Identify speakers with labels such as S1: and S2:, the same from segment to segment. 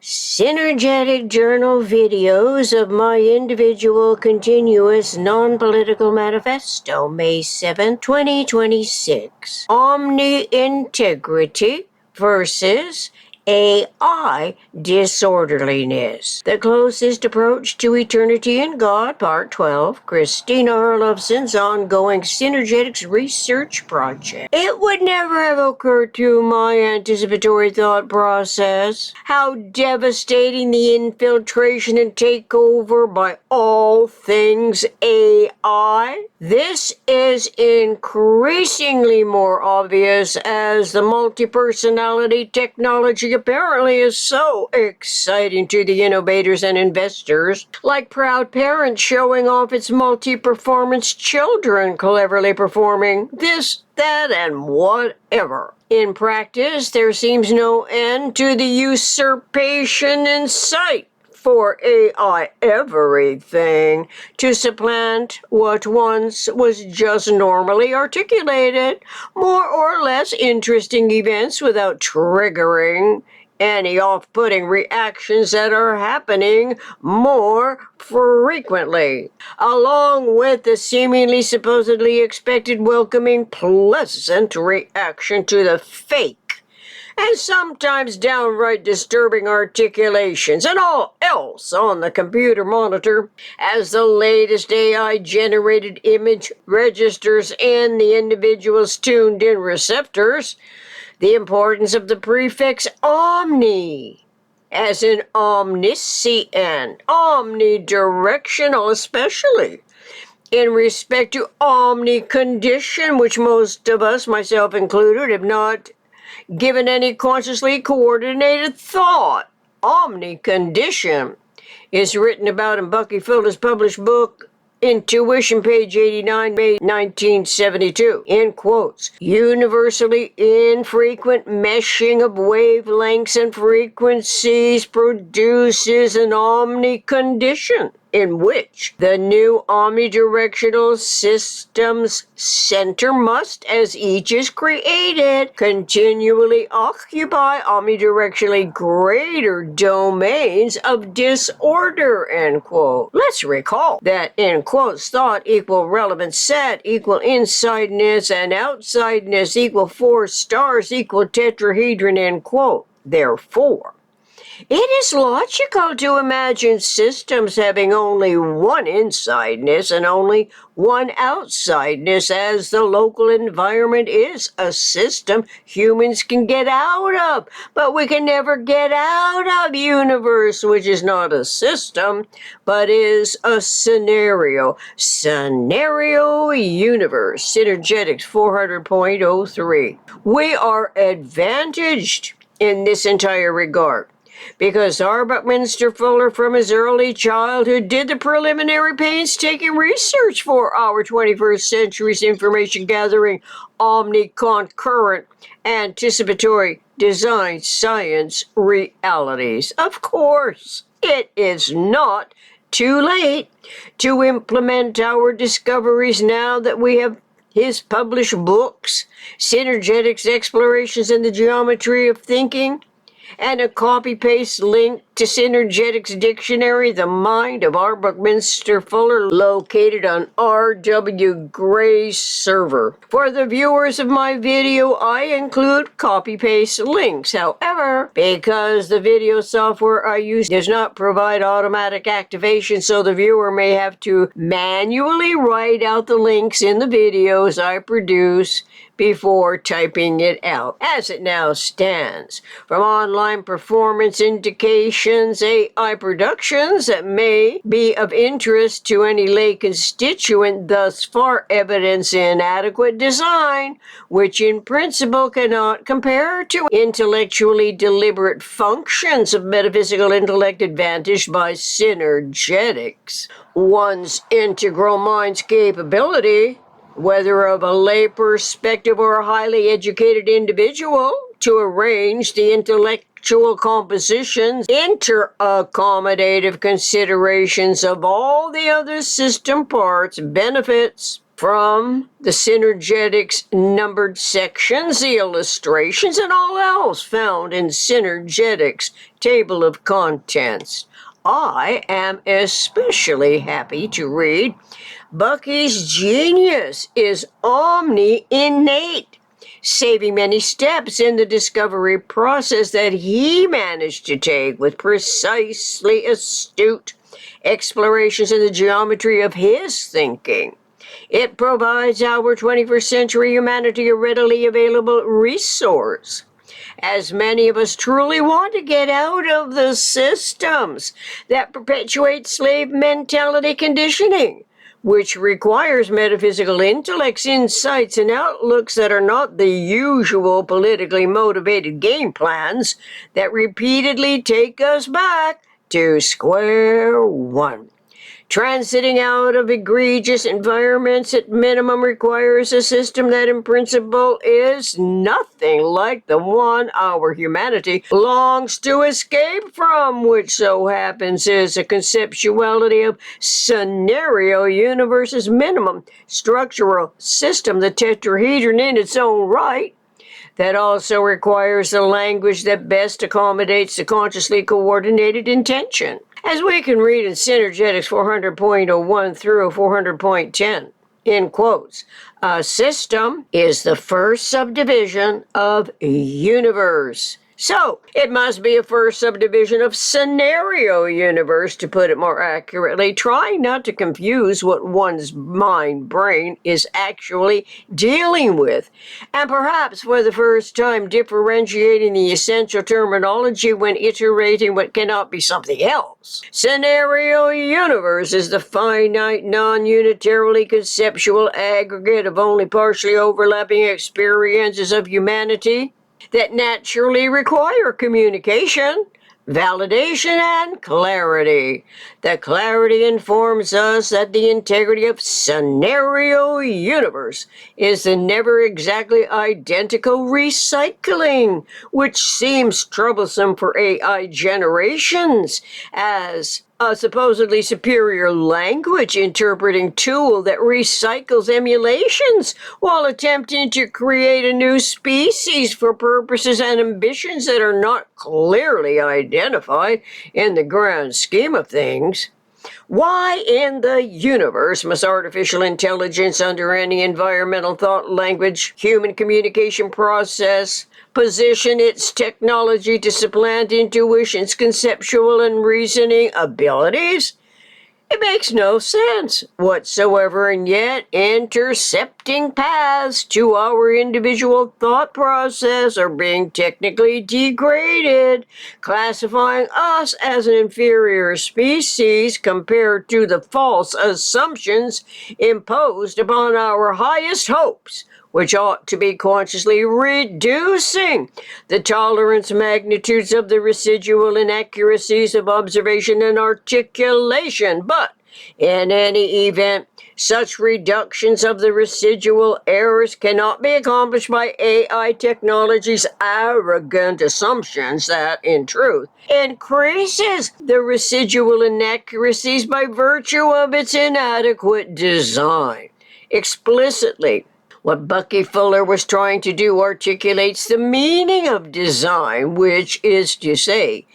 S1: Synergetic journal videos of my individual continuous non-political manifesto, May 7, 2026. Omni integrity versus AI disorderliness. The closest approach to eternity in God, Part 12, Christina Herlovson's ongoing Synergetics research project. It would never have occurred to my anticipatory thought process how devastating the infiltration and takeover by all things AI. This is increasingly more obvious as the multi-personality technology apparently is so exciting to the innovators and investors, like proud parents showing off its multi-performance children cleverly performing this, that, and whatever. In practice, there seems no end to the usurpation in sight for AI everything to supplant what once was just normally articulated, more or less interesting events without triggering any off-putting reactions that are happening more frequently, along with the seemingly supposedly expected welcoming pleasant reaction to the fake and sometimes downright disturbing articulations and all else on the computer monitor as the latest AI-generated image registers in the individual's tuned-in receptors the importance of the prefix omni, as in omniscient, omnidirectional especially, in respect to Omnicondition, which most of us, myself included, have not given any consciously coordinated thought. Omnicondition is written about in Bucky Fuller's published book, Intuition, page 89, May 1972, in quotes, universally infrequent meshing of wavelengths and frequencies produces an omnicondition in which the new omnidirectional system's center must, as each is created, continually occupy omnidirectionally greater domains of disorder, end quote. Let's recall that, in quotes, thought equal relevant set equal insideness and outsideness equal 4 stars equal tetrahedron, end quote. Therefore, it is logical to imagine systems having only one insideness and only one outsideness, as the local environment is a system humans can get out of. But we can never get out of universe, which is not a system, but is a scenario. Scenario universe. Synergetics 400.03. We are advantaged in this entire regard, because Buckminster Fuller from his early childhood did the preliminary painstaking research for our 21st century's information gathering, omni-concurrent, anticipatory design science realities. Of course, it is not too late to implement our discoveries now that we have his published books, Synergetics Explorations in the Geometry of Thinking, and a copy-paste link to Synergetics Dictionary, The Mind of Buckminster Fuller, located on R.W. Gray's server. For the viewers of my video, I include copy-paste links. However, because the video software I use does not provide automatic activation, so the viewer may have to manually write out the links in the videos I produce before typing it out. As it now stands, from online performance indications, AI productions that may be of interest to any lay constituent thus far evidence inadequate design, which in principle cannot compare to intellectually deliberate functions of metaphysical intellect advantaged by synergetics. One's integral mind's capability, whether of a lay perspective or a highly educated individual, to arrange the intellectual compositions, interaccommodative considerations of all the other system parts, benefits from the Synergetic's numbered sections, the illustrations, and all else found in Synergetic's table of contents. I am especially happy to read Bucky's genius is omni-innate, saving many steps in the discovery process that he managed to take with precisely astute explorations in the geometry of his thinking. It provides our 21st century humanity a readily available resource, as many of us truly want to get out of the systems that perpetuate slave mentality conditioning, which requires metaphysical intellects, insights, and outlooks that are not the usual politically motivated game plans that repeatedly take us back to square one. Transiting out of egregious environments at minimum requires a system that in principle is nothing like the one our humanity longs to escape from, which so happens is a conceptuality of scenario universe's minimum structural system, the tetrahedron in its own right, that also requires a language that best accommodates the consciously coordinated intention. As we can read in Synergetics 400.01 through 400.10, in quotes, a system is the first subdivision of universe. So, it must be a first subdivision of scenario universe, to put it more accurately, trying not to confuse what one's brain is actually dealing with, and perhaps for the first time differentiating the essential terminology when iterating what cannot be something else. Scenario universe is the finite, non-unitarily conceptual aggregate of only partially overlapping experiences of humanity that naturally require communication, validation, and clarity. The clarity informs us that the integrity of scenario universe is the never exactly identical recycling, which seems troublesome for AI generations as a supposedly superior language interpreting tool that recycles emulations while attempting to create a new species for purposes and ambitions that are not clearly identified in the grand scheme of things. Why in the universe must artificial intelligence, under any environmental thought, language, human communication process, position its technology to supplant intuition's conceptual and reasoning abilities? It makes no sense whatsoever, and yet intercepting paths to our individual thought process are being technically degraded, classifying us as an inferior species compared to the false assumptions imposed upon our highest hopes, which ought to be consciously reducing the tolerance magnitudes of the residual inaccuracies of observation and articulation. But in any event, such reductions of the residual errors cannot be accomplished by AI technology's arrogant assumptions that, in truth, increases the residual inaccuracies by virtue of its inadequate design. Explicitly, what Bucky Fuller was trying to do articulates the meaning of design, which is to say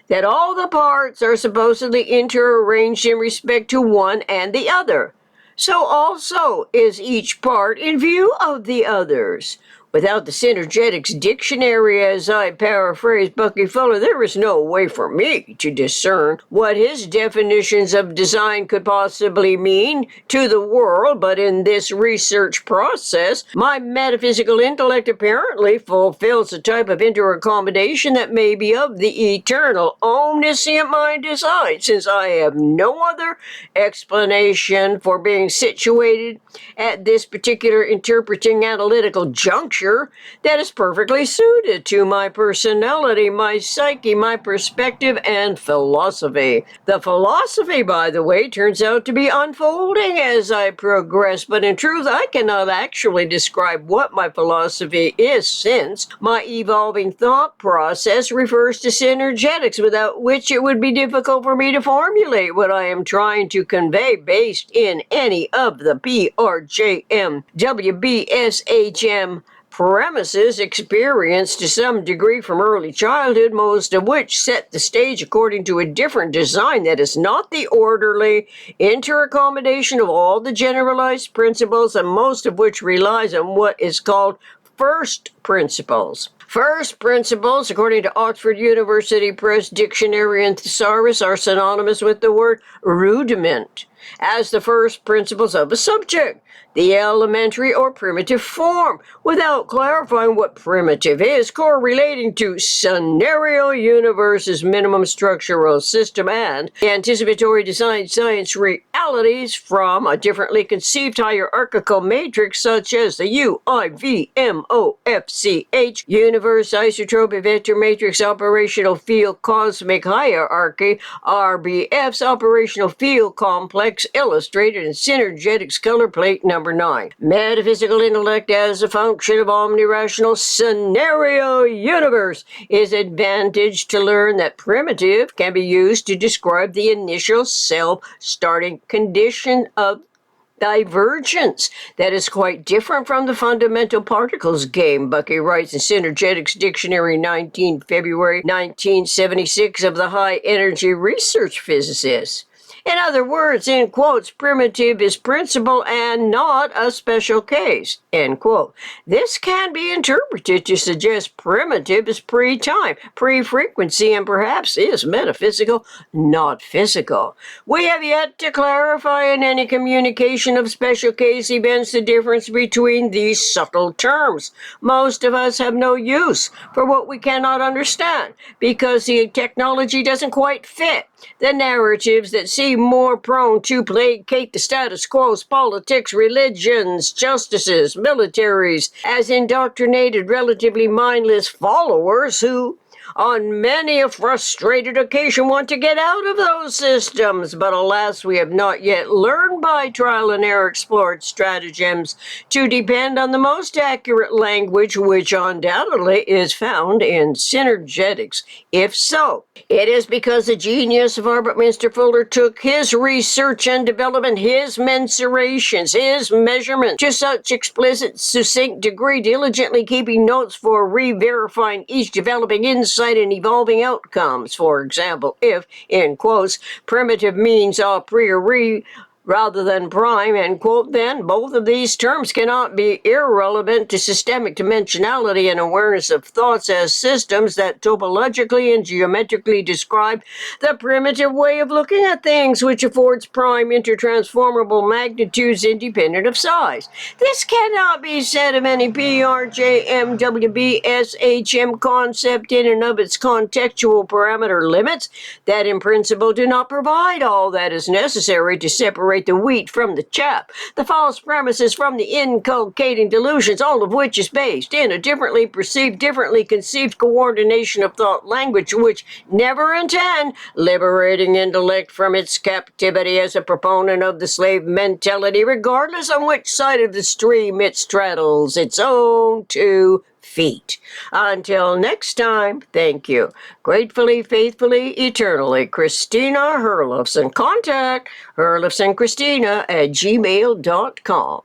S1: that all the parts are supposedly interarranged in respect to one and the other. So also is each part in view of the others. Without the Synergetics dictionary, as I paraphrase Bucky Fuller, there is no way for me to discern what his definitions of design could possibly mean to the world, but in this research process, my metaphysical intellect apparently fulfills a type of interaccommodation that may be of the eternal, omniscient mind design, since I have no other explanation for being situated at this particular interpreting analytical juncture structure that is perfectly suited to my personality, my psyche, my perspective, and philosophy. The philosophy, by the way, turns out to be unfolding as I progress, but in truth, I cannot actually describe what my philosophy is, since my evolving thought process refers to synergetics, without which it would be difficult for me to formulate what I am trying to convey based in any of the PRJM, WBSHM premises experienced to some degree from early childhood, most of which set the stage according to a different design that is not the orderly interaccommodation of all the generalized principles, and most of which relies on what is called first principles. First principles, according to Oxford University Press Dictionary and Thesaurus, are synonymous with the word rudiment as the first principles of a subject, the elementary or primitive form, without clarifying what primitive is, correlating to scenario universe's minimum structural system and anticipatory design science realities from a differently conceived hierarchical matrix such as the UIVMOFCH universe isotropic vector matrix operational field cosmic hierarchy, RBF's operational field complex illustrated in Synergetic's color plate number 9. Metaphysical intellect as a function of omnirational scenario universe is advantaged to learn that primitive can be used to describe the initial self-starting condition of divergence that is quite different from the fundamental particles game, Bucky writes in Synergetic's Dictionary 19 February 1976 of the high energy research physicist. In other words, in quotes, primitive is principle and not a special case, end quote. This can be interpreted to suggest primitive is pre-time, pre-frequency, and perhaps is metaphysical, not physical. We have yet to clarify in any communication of special case events the difference between these subtle terms. Most of us have no use for what we cannot understand because the technology doesn't quite fit the narratives that seem more prone to placate the status quo's politics, religions, justices, militaries, as indoctrinated, relatively mindless followers who, on many a frustrated occasion, want to get out of those systems. But alas, we have not yet learned by trial and error explored stratagems to depend on the most accurate language, which undoubtedly is found in Synergetics. If so, it is because the genius of Bucky Fuller took his research and development, his mensurations, his measurements to such explicit, succinct degree, diligently keeping notes for re-verifying each developing insight and evolving outcomes. For example, if, in quotes, primitive means a priori rather than prime, end quote, then both of these terms cannot be irrelevant to systemic dimensionality and awareness of thoughts as systems that topologically and geometrically describe the primitive way of looking at things, which affords prime intertransformable magnitudes independent of size. This cannot be said of any PRJMWBSHM concept in and of its contextual parameter limits that in principle do not provide all that is necessary to separate the wheat from the chaff, the false premises from the inculcating delusions, all of which is based in a differently perceived, differently conceived coordination of thought language, which never intend liberating intellect from its captivity as a proponent of the slave mentality, regardless on which side of the stream it straddles its own 2 feet. Until next time, thank you. Gratefully, faithfully, eternally, Christina Herlufsen. Contact herlufsencristina@gmail.com.